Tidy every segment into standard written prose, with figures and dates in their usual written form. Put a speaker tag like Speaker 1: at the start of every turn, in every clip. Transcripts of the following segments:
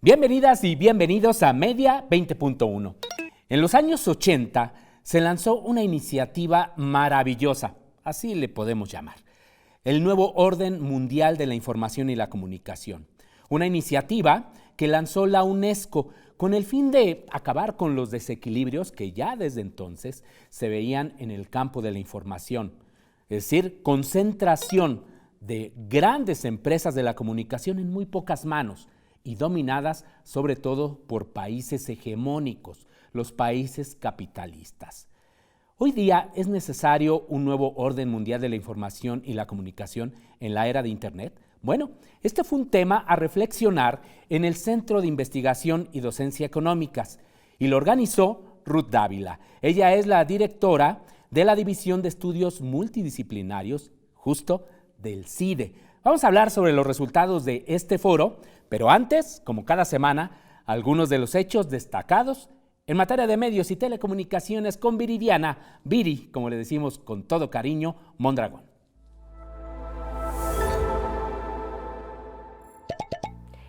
Speaker 1: Bienvenidas y bienvenidos a Media 20.1. En los años 80 se lanzó una iniciativa maravillosa, así le podemos llamar, el nuevo Orden Mundial de la Información y la Comunicación. Una iniciativa que lanzó la UNESCO con el fin de acabar con los desequilibrios que ya desde entonces se veían en el campo de la información, es decir, concentración de grandes empresas de la comunicación en muy pocas manos y dominadas sobre todo por países hegemónicos, los países capitalistas. Hoy día es necesario un nuevo orden mundial de la información y la comunicación en la era de Internet. Bueno, este fue un tema a reflexionar en el Centro de Investigación y Docencia Económicas y lo organizó Ruth Dávila. Ella es la directora de la División de Estudios Multidisciplinarios, justo del CIDE. Vamos a hablar sobre los resultados de este foro, pero antes, como cada semana, algunos de los hechos destacados en materia de medios y telecomunicaciones con Viridiana, Viri, como le decimos con todo cariño, Mondragón.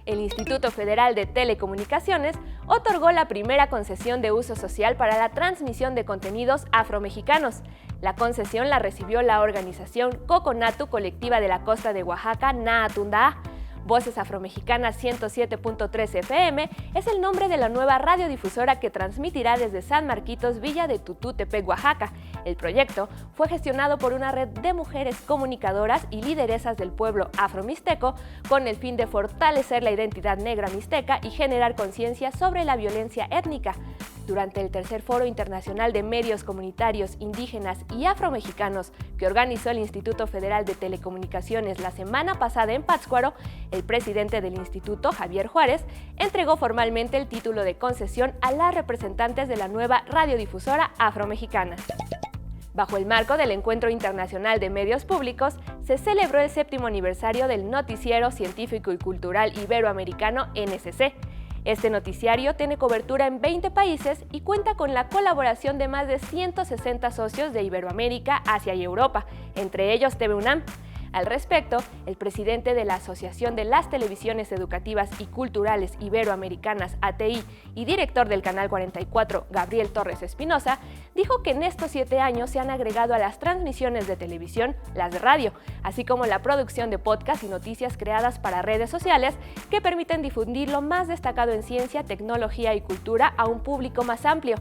Speaker 2: El Instituto Federal de Telecomunicaciones otorgó la primera concesión de uso social para la transmisión de contenidos afromexicanos. La concesión la recibió la organización Coconatu Colectiva de la Costa de Oaxaca, Naatunda. Voces Afromexicanas 107.3 FM es el nombre de la nueva radiodifusora que transmitirá desde San Marquitos, Villa de Tututepec, Oaxaca. El proyecto fue gestionado por una red de mujeres comunicadoras y lideresas del pueblo afromixteco con el fin de fortalecer la identidad negra mixteca y generar conciencia sobre la violencia étnica. Durante el tercer Foro Internacional de Medios Comunitarios Indígenas y Afromexicanos que organizó el Instituto Federal de Telecomunicaciones la semana pasada en Pátzcuaro, el presidente del instituto, Javier Juárez, entregó formalmente el título de concesión a las representantes de la nueva radiodifusora afromexicana. Bajo el marco del Encuentro Internacional de Medios Públicos, se celebró el 7º aniversario del Noticiero Científico y Cultural Iberoamericano NSC. Este noticiario tiene cobertura en 20 países y cuenta con la colaboración de más de 160 socios de Iberoamérica, Asia y Europa, entre ellos TV UNAM. Al respecto, el presidente de la Asociación de las Televisiones Educativas y Culturales Iberoamericanas, ATI, y director del Canal 44, Gabriel Torres Espinosa, dijo que en estos 7 años se han agregado a las transmisiones de televisión las de radio, así como la producción de podcast y noticias creadas para redes sociales que permiten difundir lo más destacado en ciencia, tecnología y cultura a un público más amplio.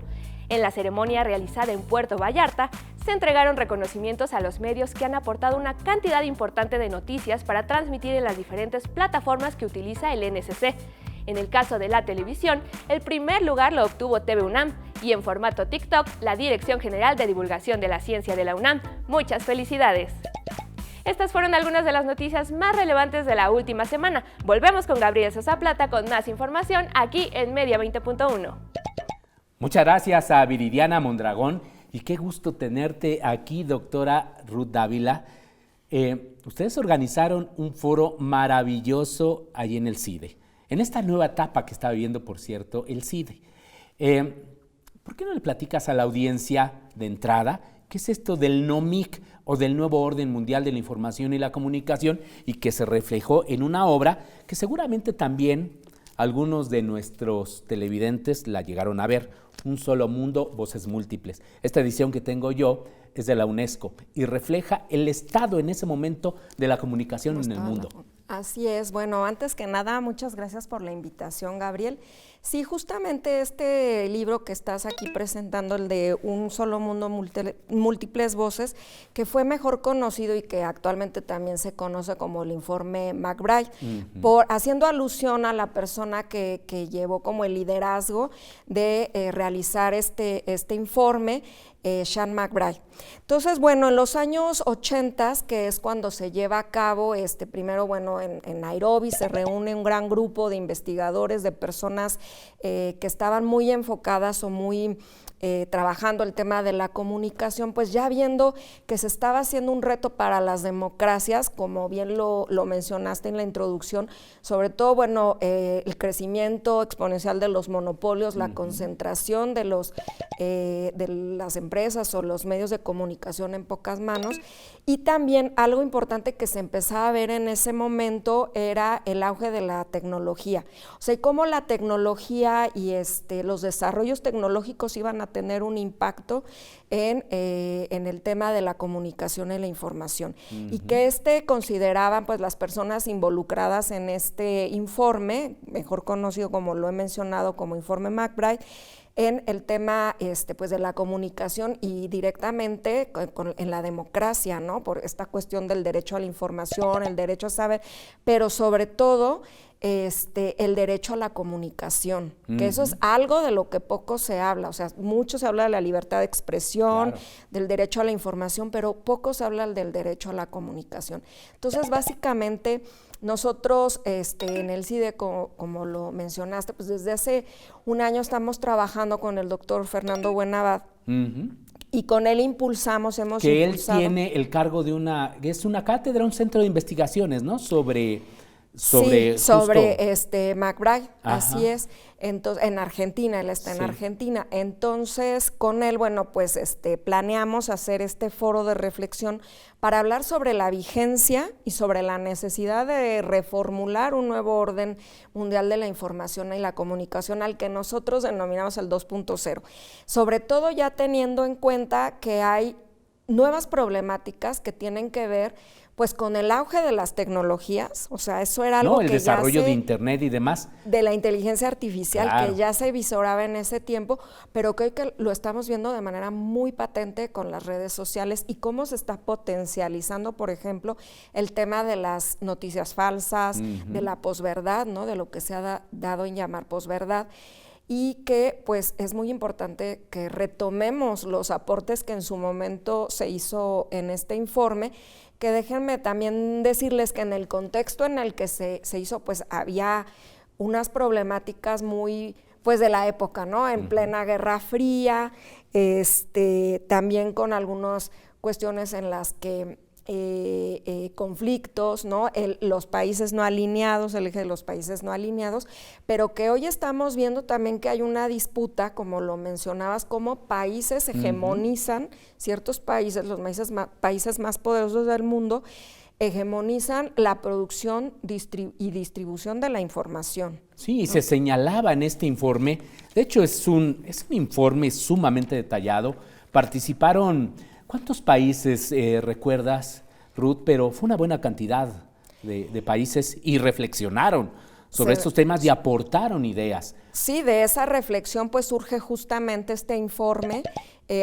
Speaker 2: En la ceremonia realizada en Puerto Vallarta, se entregaron reconocimientos a los medios que han aportado una cantidad importante de noticias para transmitir en las diferentes plataformas que utiliza el NSC. En el caso de la televisión, el primer lugar lo obtuvo TV UNAM y en formato TikTok, la Dirección General de Divulgación de la Ciencia de la UNAM. ¡Muchas felicidades! Estas fueron algunas de las noticias más relevantes de la última semana. Volvemos con Gabriel Sosa Plata con más información aquí en Media 20.1.
Speaker 1: Muchas gracias a Viridiana Mondragón y qué gusto tenerte aquí, doctora Ruth Dávila. Ustedes organizaron un foro maravilloso allí en el CIDE, en esta nueva etapa que está viviendo, por cierto, el CIDE. ¿Por qué no le platicas a la audiencia de entrada qué es esto del NOMIC o del Nuevo Orden Mundial de la Información y la Comunicación y que se reflejó en una obra que seguramente también algunos de nuestros televidentes la llegaron a ver, Un Solo Mundo, Voces Múltiples? Esta edición que tengo yo es de la UNESCO y refleja el estado en ese momento de la comunicación en el mundo.
Speaker 3: Así es. Bueno, antes que nada, muchas gracias por la invitación, Gabriel. Sí, justamente este libro que estás aquí presentando, el de Un Solo Mundo, Múltiples Voces, que fue mejor conocido y que actualmente también se conoce como el informe McBride, haciendo alusión a la persona que llevó como el liderazgo de realizar este informe, Sean McBride. Entonces, bueno, en los años 80, que es cuando se lleva a cabo, primero, bueno, en Nairobi se reúne un gran grupo de investigadores, de personas que estaban muy enfocadas o muy trabajando el tema de la comunicación, pues ya viendo que se estaba haciendo un reto para las democracias, como bien lo mencionaste en la introducción, sobre todo, bueno, el crecimiento exponencial de los monopolios, la concentración de las empresas o los medios de comunicación en pocas manos, y también algo importante que se empezaba a ver en ese momento era el auge de la tecnología, o sea, cómo la tecnología y los desarrollos tecnológicos iban a tener un impacto en el tema de la comunicación y la información, y que consideraban pues las personas involucradas en este informe, mejor conocido como lo he mencionado como informe McBride, en el tema pues de la comunicación y directamente en la democracia, ¿no? Por esta cuestión del derecho a la información, el derecho a saber, pero sobre todo el derecho a la comunicación, que eso es algo de lo que poco se habla, o sea, mucho se habla de la libertad de expresión, claro, del derecho a la información, pero poco se habla del derecho a la comunicación. Entonces, básicamente, nosotros en el CIDE, como lo mencionaste, pues desde hace un año estamos trabajando con el doctor Fernando Buenabad, y con él hemos impulsado.
Speaker 1: Que él tiene el cargo de es una cátedra, un centro de investigaciones, ¿no? Sobre
Speaker 3: McBride, así es. Entonces, en Argentina, él está en Argentina. Entonces, con él, bueno, pues planeamos hacer este foro de reflexión para hablar sobre la vigencia y sobre la necesidad de reformular un nuevo orden mundial de la información y la comunicación al que nosotros denominamos el 2.0. Sobre todo ya teniendo en cuenta que hay nuevas problemáticas que tienen que ver pues con el auge de las tecnologías, o sea, eso era algo
Speaker 1: el
Speaker 3: que
Speaker 1: desarrollo de internet y demás.
Speaker 3: De la inteligencia artificial, claro, que ya se visoraba en ese tiempo, pero que hoy que lo estamos viendo de manera muy patente con las redes sociales y cómo se está potencializando, por ejemplo, el tema de las noticias falsas, de la posverdad, ¿no? De lo que se ha dado en llamar posverdad. Y que pues es muy importante que retomemos los aportes que en su momento se hizo en este informe, que déjenme también decirles que en el contexto en el que se hizo, pues había unas problemáticas muy pues de la época, ¿no? En plena Guerra Fría, también con algunas cuestiones en las que conflictos, ¿no? Los países no alineados, el eje de los países no alineados, pero que hoy estamos viendo también que hay una disputa, como lo mencionabas, como países hegemonizan, ciertos países, los países más poderosos del mundo, hegemonizan la producción y distribución de la información.
Speaker 1: Sí, y se señalaba en este informe, de hecho es un informe sumamente detallado, participaron. ¿Cuántos países recuerdas, Ruth? Pero fue una buena cantidad de países y reflexionaron sobre estos temas y aportaron ideas.
Speaker 3: Sí, de esa reflexión pues surge justamente este informe.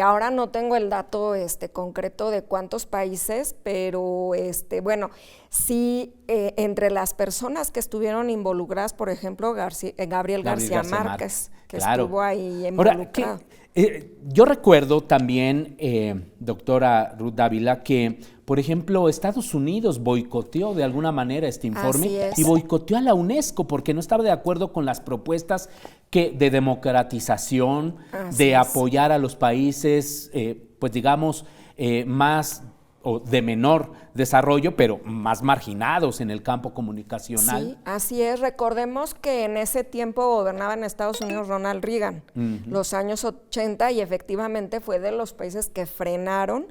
Speaker 3: Ahora no tengo el dato concreto de cuántos países, pero bueno, sí, entre las personas que estuvieron involucradas, por ejemplo, Gabriel García Márquez, que claro, estuvo ahí involucrado.
Speaker 1: Ahora, yo recuerdo también, doctora Ruth Dávila, que, por ejemplo, Estados Unidos boicoteó de alguna manera este informe y boicoteó a la UNESCO porque no estaba de acuerdo con las propuestas de democratización, de apoyar a los países, pues digamos, más o de menor desarrollo, pero más marginados en el campo comunicacional.
Speaker 3: Sí, así es. Recordemos que en ese tiempo gobernaba en Estados Unidos Ronald Reagan, los años 80, y efectivamente fue de los países que frenaron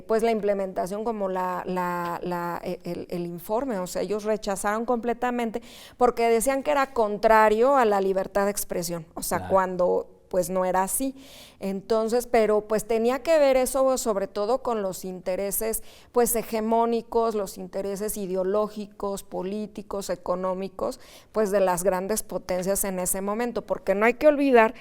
Speaker 3: pues la implementación como el informe, o sea, ellos rechazaron completamente porque decían que era contrario a la libertad de expresión, o sea, claro, cuando pues no era así. Entonces, pero pues tenía que ver eso sobre todo con los intereses pues hegemónicos, los intereses ideológicos, políticos, económicos, pues de las grandes potencias en ese momento, porque no hay que olvidar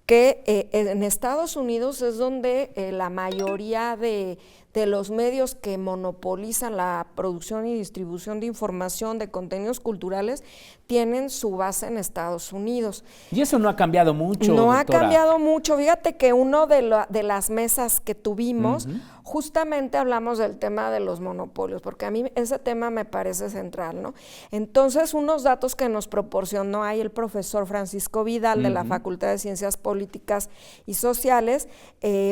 Speaker 3: que en Estados Unidos es donde la mayoría de los medios que monopolizan la producción y distribución de información, de contenidos culturales, tienen su base en Estados Unidos.
Speaker 1: Y eso no ha cambiado mucho,
Speaker 3: no
Speaker 1: doctora.
Speaker 3: Ha cambiado mucho. Fíjate que uno de las mesas que tuvimos, justamente hablamos del tema de los monopolios, porque a mí ese tema me parece central, ¿no? Entonces, unos datos que nos proporcionó ahí el profesor Francisco Vidal de la Facultad de Ciencias Políticas y Sociales,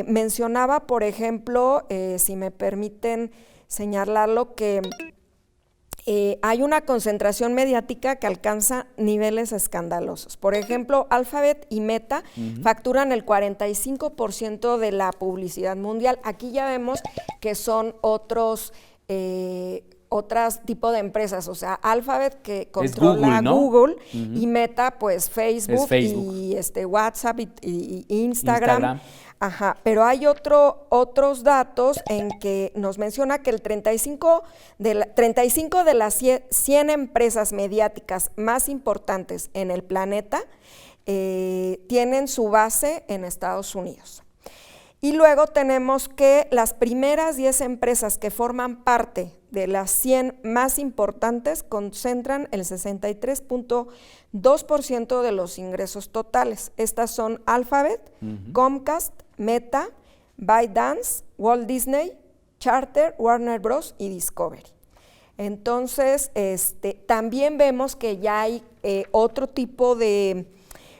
Speaker 3: mencionaba, por ejemplo, si me permiten señalarlo, que hay una concentración mediática que alcanza niveles escandalosos. Por ejemplo, Alphabet y Meta facturan el 45% de la publicidad mundial. Aquí ya vemos que son otros tipo de empresas, o sea, Alphabet que controla
Speaker 1: Google, ¿no?
Speaker 3: Google y Meta, pues Facebook. Y WhatsApp y Instagram. Ajá, pero hay otros datos en que nos menciona que el 35 de las 100 empresas mediáticas más importantes en el planeta tienen su base en Estados Unidos. Y luego tenemos que las primeras 10 empresas que forman parte de las 100 más importantes concentran el 63.2% de los ingresos totales. Estas son Alphabet, Comcast, Meta, ByteDance, Walt Disney, Charter, Warner Bros. Y Discovery. Entonces, también vemos que ya hay otro tipo de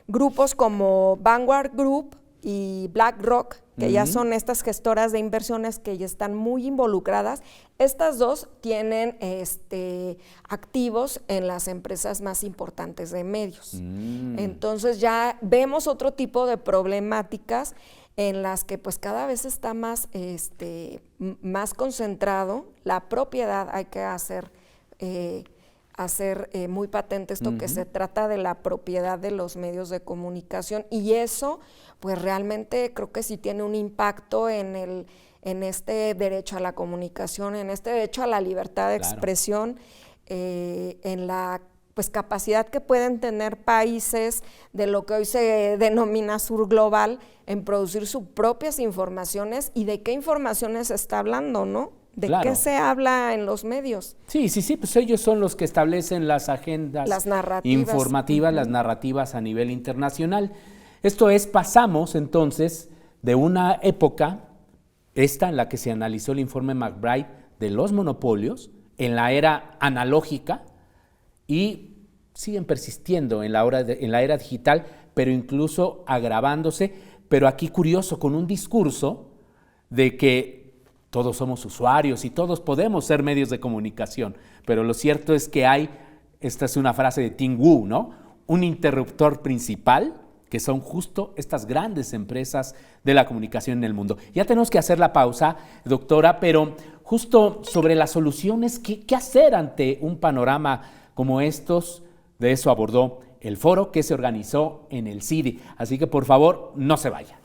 Speaker 3: grupos como Vanguard Group y BlackRock, que ya son estas gestoras de inversiones que ya están muy involucradas. Estas dos tienen activos en las empresas más importantes de medios. Entonces ya vemos otro tipo de problemáticas en las que pues cada vez está más concentrado la propiedad. Hay que hacer muy patente esto, que se trata de la propiedad de los medios de comunicación, y eso pues realmente creo que sí tiene un impacto en este derecho a la comunicación, en este derecho a la libertad de expresión, en la pues capacidad que pueden tener países de lo que hoy se denomina sur global en producir sus propias informaciones y de qué informaciones se está hablando, ¿no? ¿De qué se habla en los medios?
Speaker 1: Sí, pues ellos son los que establecen las agendas informativas, las narrativas a nivel internacional. Esto es, pasamos entonces de una época, esta en la que se analizó el informe McBride de los monopolios, en la era analógica, y siguen persistiendo en la era digital, pero incluso agravándose, pero aquí curioso, con un discurso de que todos somos usuarios y todos podemos ser medios de comunicación, pero lo cierto es que esta es una frase de Tim Wu, ¿no? Un interruptor principal, que son justo estas grandes empresas de la comunicación en el mundo. Ya tenemos que hacer la pausa, doctora, pero justo sobre las soluciones, ¿qué hacer ante un panorama como estos? De eso abordó el foro que se organizó en el CIDI. Así que, por favor, no se vaya.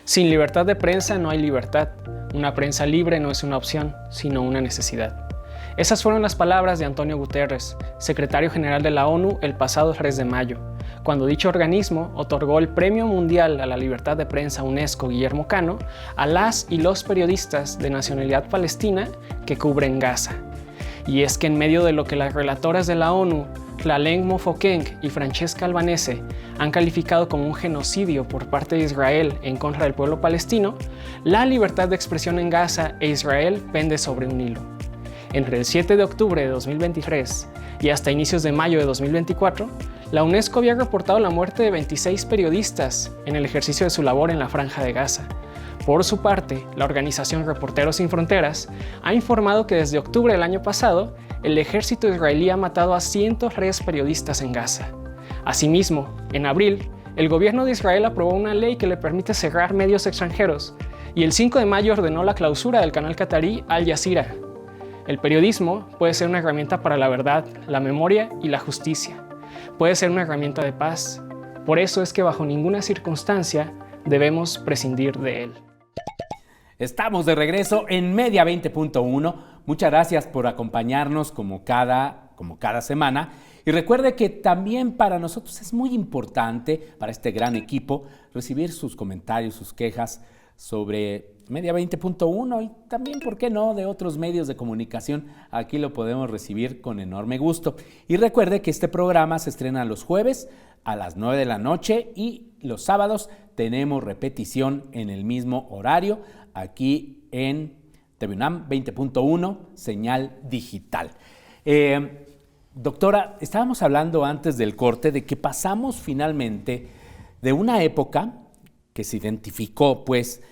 Speaker 4: Sin libertad de prensa no hay libertad. Una prensa libre no es una opción, sino una necesidad. Esas fueron las palabras de Antonio Guterres, secretario general de la ONU, el pasado 3 de mayo, cuando dicho organismo otorgó el Premio Mundial a la Libertad de Prensa UNESCO Guillermo Cano a las y los periodistas de nacionalidad palestina que cubren Gaza. Y es que en medio de lo que las relatoras de la ONU, Tlaleng Mofokeng y Francesca Albanese, han calificado como un genocidio por parte de Israel en contra del pueblo palestino, la libertad de expresión en Gaza e Israel pende sobre un hilo. Entre el 7 de octubre de 2023 y hasta inicios de mayo de 2024, la UNESCO había reportado la muerte de 26 periodistas en el ejercicio de su labor en la Franja de Gaza. Por su parte, la organización Reporteros Sin Fronteras ha informado que desde octubre del año pasado, el ejército israelí ha matado a 103 periodistas en Gaza. Asimismo, en abril, el gobierno de Israel aprobó una ley que le permite cerrar medios extranjeros, y el 5 de mayo ordenó la clausura del canal catarí Al Jazeera. El periodismo puede ser una herramienta para la verdad, la memoria y la justicia. Puede ser una herramienta de paz. Por eso es que bajo ninguna circunstancia debemos prescindir de él.
Speaker 1: Estamos de regreso en Media 20.1. Muchas gracias por acompañarnos como cada semana. Y recuerde que también para nosotros es muy importante, para este gran equipo, recibir sus comentarios, sus quejas, sobre Media 20.1 y también, ¿por qué no?, de otros medios de comunicación. Aquí lo podemos recibir con enorme gusto. Y recuerde que este programa se estrena los jueves a las 9 de la noche y los sábados tenemos repetición en el mismo horario aquí en TV UNAM 20.1, señal digital. Doctora, estábamos hablando antes del corte de que pasamos finalmente de una época que se identificó, pues,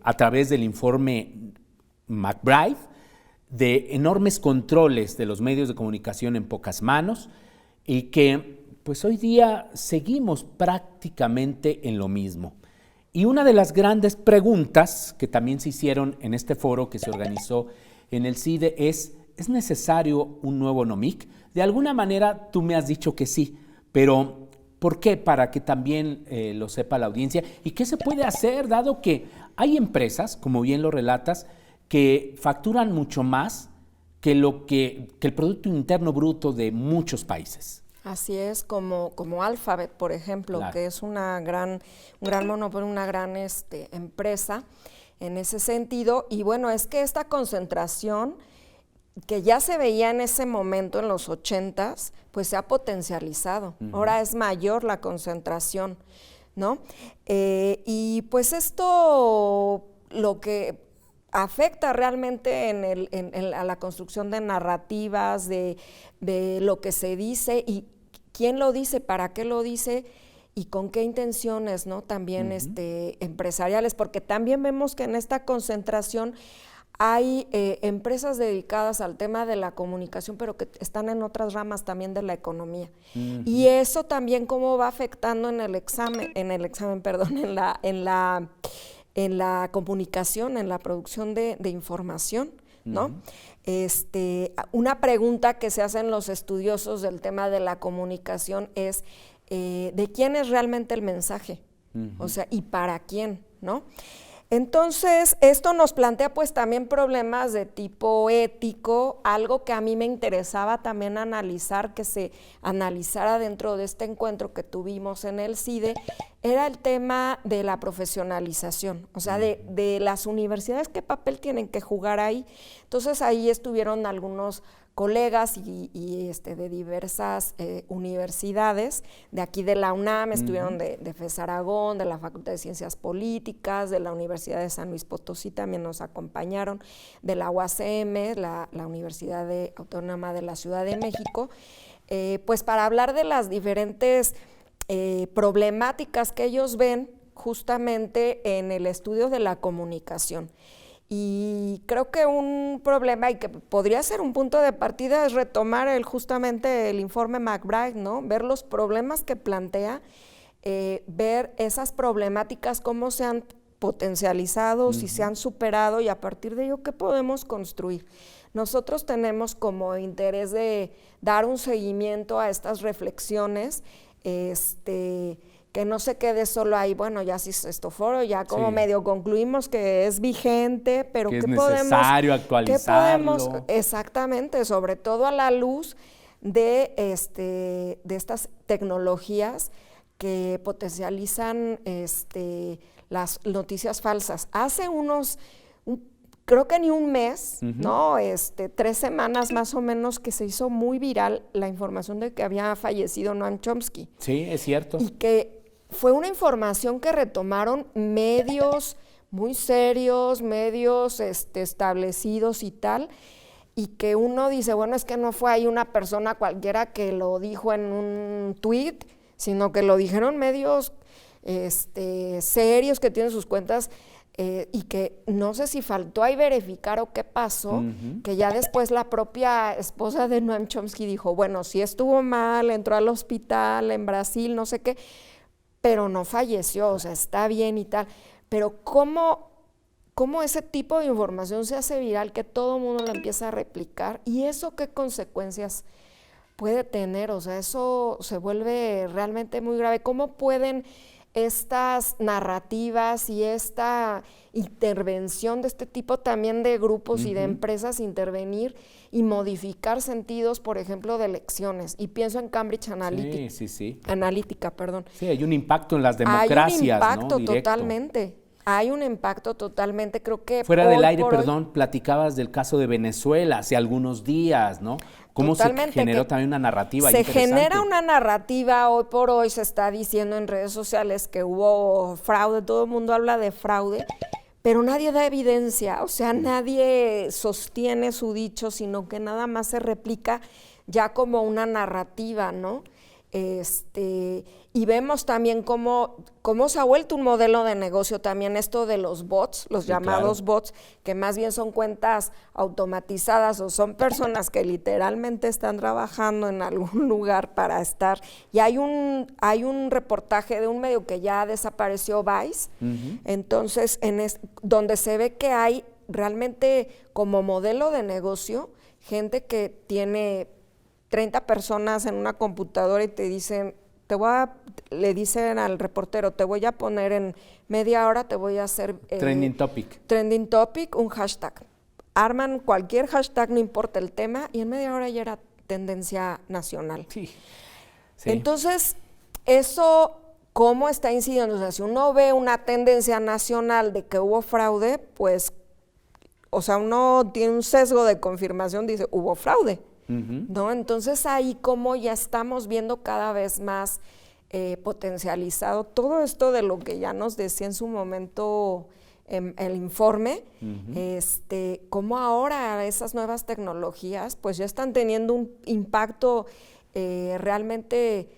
Speaker 1: a través del informe McBride, de enormes controles de los medios de comunicación en pocas manos y que, pues, hoy día seguimos prácticamente en lo mismo. Y una de las grandes preguntas que también se hicieron en este foro que se organizó en el CIDE ¿es necesario un nuevo NOMIC? De alguna manera tú me has dicho que sí, pero ¿por qué? Para que también lo sepa la audiencia. ¿Y qué se puede hacer, dado que hay empresas, como bien lo relatas, que facturan mucho más que el Producto Interno Bruto de muchos países?
Speaker 3: Así es, como Alphabet, por ejemplo, claro, que es un gran monopolio, una gran empresa en ese sentido. Y bueno, es que esta concentración que ya se veía en ese momento, en los 80s, pues se ha potencializado. Ahora es mayor la concentración, ¿no? Y pues esto lo que afecta realmente a la construcción de narrativas, de lo que se dice y quién lo dice, para qué lo dice y con qué intenciones, ¿no? También empresariales, porque también vemos que en esta concentración hay empresas dedicadas al tema de la comunicación, pero que están en otras ramas también de la economía. Y eso también cómo va afectando en la comunicación, en la producción de información, ¿no? Una pregunta que se hacen los estudiosos del tema de la comunicación es ¿de quién es realmente el mensaje? O sea, ¿y para quién? ¿No? Entonces, esto nos plantea pues también problemas de tipo ético, algo que a mí me interesaba también analizar, que se analizara dentro de este encuentro que tuvimos en el CIDE, era el tema de la profesionalización, o sea, de las universidades, qué papel tienen que jugar ahí. Entonces, ahí estuvieron algunos colegas y de diversas universidades, de aquí de la UNAM, estuvieron de FES Aragón, de la Facultad de Ciencias Políticas, de la Universidad de San Luis Potosí también nos acompañaron, de la UACM, la Universidad Autónoma de la Ciudad de México, pues para hablar de las diferentes problemáticas que ellos ven justamente en el estudio de la comunicación. Y creo que un problema y que podría ser un punto de partida es retomar justamente el informe McBride, ¿no? Ver los problemas que plantea, ver esas problemáticas, cómo se han potencializado, si se han superado y a partir de ello, ¿qué podemos construir? Nosotros tenemos como interés de dar un seguimiento a estas reflexiones, que no se quede solo ahí, bueno, ya si esto foro, ya como medio concluimos que es vigente, pero
Speaker 1: que es necesario actualizarlo.
Speaker 3: Exactamente, sobre todo a la luz de estas tecnologías que potencializan las noticias falsas. Hace creo que ni un mes, ¿no? 3 semanas más o menos, que se hizo muy viral la información de que había fallecido Noam Chomsky.
Speaker 1: Sí, es cierto.
Speaker 3: Y que fue una información que retomaron medios muy serios, medios establecidos y tal, y que uno dice, bueno, es que no fue ahí una persona cualquiera que lo dijo en un tuit, sino que lo dijeron medios serios que tienen sus cuentas, y que no sé si faltó ahí verificar o qué pasó, que ya después la propia esposa de Noam Chomsky dijo, bueno, sí estuvo mal, entró al hospital en Brasil, no sé qué, pero no falleció, o sea, está bien y tal. Pero ¿cómo ese tipo de información se hace viral, que todo el mundo la empieza a replicar? ¿Y eso qué consecuencias puede tener? O sea, eso se vuelve realmente muy grave. ¿Cómo pueden estas narrativas y esta intervención de este tipo también de grupos y de empresas intervenir y modificar sentidos, por ejemplo, de elecciones? Y pienso en Cambridge Analytica.
Speaker 1: Sí.
Speaker 3: Analítica, perdón.
Speaker 1: Sí, hay un impacto en las democracias,
Speaker 3: hay un impacto,
Speaker 1: ¿no? Directo.
Speaker 3: Totalmente. hay un impacto totalmente, creo que
Speaker 1: Fuera del aire,
Speaker 3: por hoy,
Speaker 1: perdón, platicabas del caso de Venezuela hace algunos días, ¿no? Cómo
Speaker 3: totalmente,
Speaker 1: se generó
Speaker 3: que
Speaker 1: también una narrativa
Speaker 3: se
Speaker 1: interesante.
Speaker 3: genera una narrativa, hoy por hoy se está diciendo en redes sociales que hubo fraude, todo el mundo habla de fraude, pero nadie da evidencia, o sea, nadie sostiene su dicho, sino que nada más se replica ya como una narrativa, ¿no? Y vemos también cómo se ha vuelto un modelo de negocio también esto de los bots, los llamados bots, que más bien son cuentas automatizadas o son personas que literalmente están trabajando en algún lugar para estar. Y hay un reportaje de un medio que ya desapareció, Vice, entonces donde se ve que hay realmente como modelo de negocio gente que tiene 30 personas en una computadora y te dicen, le dicen al reportero, te voy a poner en media hora, te voy a hacer
Speaker 1: Trending topic.
Speaker 3: Trending topic, un hashtag. Arman cualquier hashtag, no importa el tema, y en media hora ya era tendencia nacional.
Speaker 1: Sí.
Speaker 3: Entonces, eso, ¿cómo está incidiendo? O sea, si uno ve una tendencia nacional de que hubo fraude, pues, o sea, uno tiene un sesgo de confirmación, dice, hubo fraude. ¿No? Entonces ahí como ya estamos viendo cada vez más potencializado todo esto de lo que ya nos decía en su momento el informe, cómo ahora esas nuevas tecnologías pues ya están teniendo un impacto realmente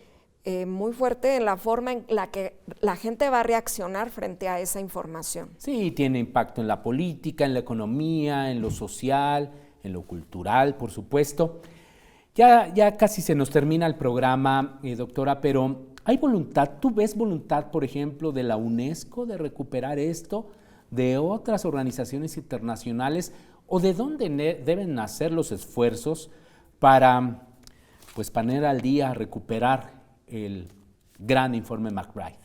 Speaker 3: muy fuerte en la forma en la que la gente va a reaccionar frente a esa información.
Speaker 1: Sí, tiene impacto en la política, en la economía, en lo social, en lo cultural, por supuesto. Ya casi se nos termina el programa, doctora, pero ¿hay voluntad? ¿Tú ves voluntad, por ejemplo, de la UNESCO de recuperar esto, de otras organizaciones internacionales, o de dónde deben nacer los esfuerzos para, pues, poner al día, recuperar el gran informe McBride?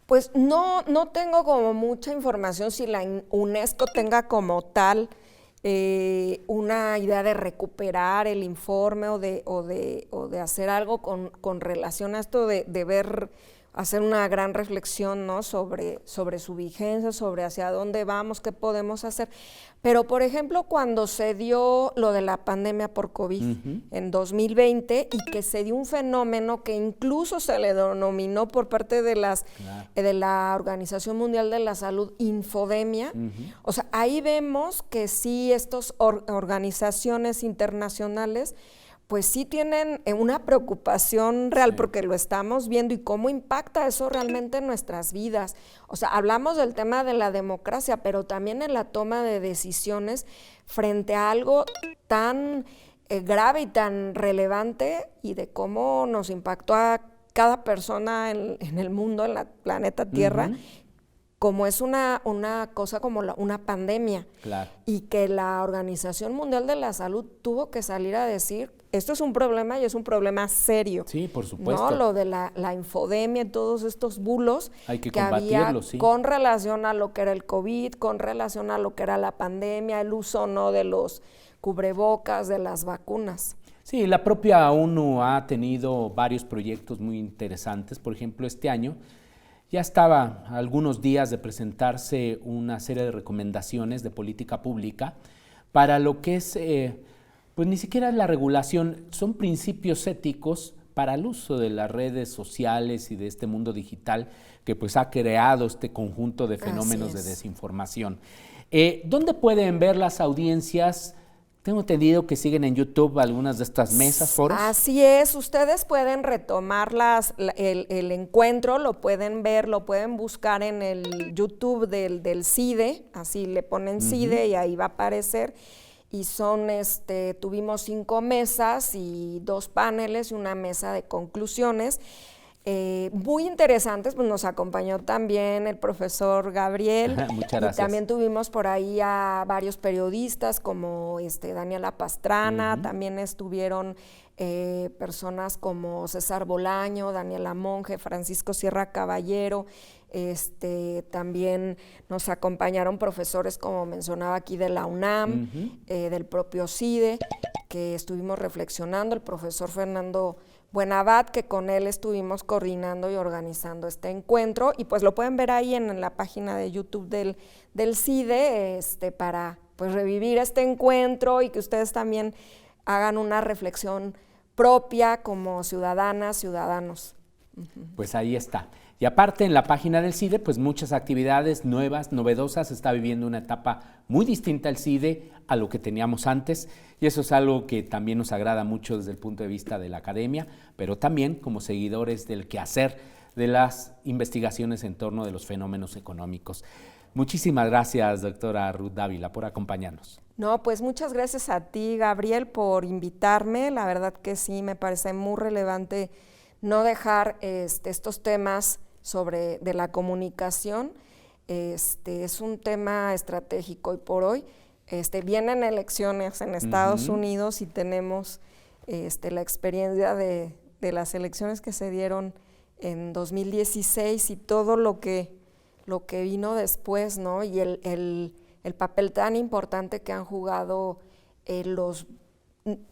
Speaker 3: Pues no tengo como mucha información si la UNESCO tenga como tal una idea de recuperar el informe o de hacer algo con relación a esto de ver, hacer una gran reflexión, ¿no? sobre su vigencia, sobre hacia dónde vamos, qué podemos hacer. Pero, por ejemplo, cuando se dio lo de la pandemia por COVID en 2020 y que se dio un fenómeno que incluso se le denominó por parte de la Organización Mundial de la Salud infodemia, o sea, ahí vemos que sí estas organizaciones internacionales pues sí tienen una preocupación real porque lo estamos viendo y cómo impacta eso realmente en nuestras vidas. O sea, hablamos del tema de la democracia, pero también en la toma de decisiones frente a algo tan grave y tan relevante y de cómo nos impactó a cada persona en el mundo, en la planeta Tierra, como es una cosa como una pandemia.
Speaker 1: Claro.
Speaker 3: Y que la Organización Mundial de la Salud tuvo que salir a decir, esto es un problema y es un problema serio.
Speaker 1: Sí, por supuesto.
Speaker 3: ¿No? Lo de la infodemia y todos estos bulos
Speaker 1: hay que
Speaker 3: había
Speaker 1: sí,
Speaker 3: con relación a lo que era el COVID, con relación a lo que era la pandemia, el uso no de los cubrebocas, de las vacunas.
Speaker 1: Sí, la propia ONU ha tenido varios proyectos muy interesantes. Por ejemplo, este año ya estaba a algunos días de presentarse una serie de recomendaciones de política pública para lo que es, pues ni siquiera la regulación, son principios éticos para el uso de las redes sociales y de este mundo digital que pues ha creado este conjunto de fenómenos de desinformación. ¿Dónde pueden ver las audiencias? Tengo entendido que siguen en YouTube algunas de estas mesas, foros.
Speaker 3: Así es, ustedes pueden retomar el encuentro, lo pueden ver, lo pueden buscar en el YouTube del CIDE, así le ponen CIDE y ahí va a aparecer. Y tuvimos 5 mesas y 2 paneles y una mesa de conclusiones. Muy interesantes, pues nos acompañó también el profesor Gabriel.
Speaker 1: Muchas gracias.
Speaker 3: Y también tuvimos por ahí a varios periodistas como Daniela Pastrana, también estuvieron personas como César Bolaño, Daniela Monge, Francisco Sierra Caballero, también nos acompañaron profesores como mencionaba aquí de la UNAM, del propio CIDE, que estuvimos reflexionando, el profesor Fernando Buenabad, que con él estuvimos coordinando y organizando este encuentro, y pues lo pueden ver ahí en la página de YouTube del CIDE, para pues revivir este encuentro y que ustedes también hagan una reflexión propia como ciudadanas, ciudadanos.
Speaker 1: Pues ahí está. Y aparte en la página del CIDE, pues muchas actividades nuevas, novedosas, está viviendo una etapa muy distinta el CIDE a lo que teníamos antes, y eso es algo que también nos agrada mucho desde el punto de vista de la academia, pero también como seguidores del quehacer de las investigaciones en torno de los fenómenos económicos. Muchísimas gracias, doctora Ruth Dávila, por acompañarnos.
Speaker 3: No, pues muchas gracias a ti, Gabriel, por invitarme. La verdad que sí, me parece muy relevante no dejar estos temas de la comunicación. Es un tema estratégico y por hoy vienen elecciones en Estados Unidos y tenemos la experiencia de las elecciones que se dieron en 2016 y todo lo que vino después, ¿no? Y el papel tan importante que han jugado los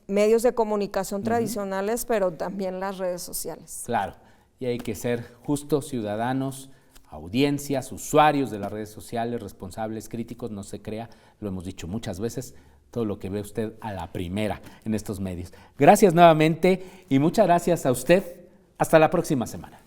Speaker 3: medios de comunicación tradicionales, pero también las redes sociales.
Speaker 1: Claro, y hay que ser justos ciudadanos, audiencias, usuarios de las redes sociales, responsables, críticos, no se crea, lo hemos dicho muchas veces, todo lo que ve usted a la primera en estos medios. Gracias nuevamente y muchas gracias a usted. Hasta la próxima semana.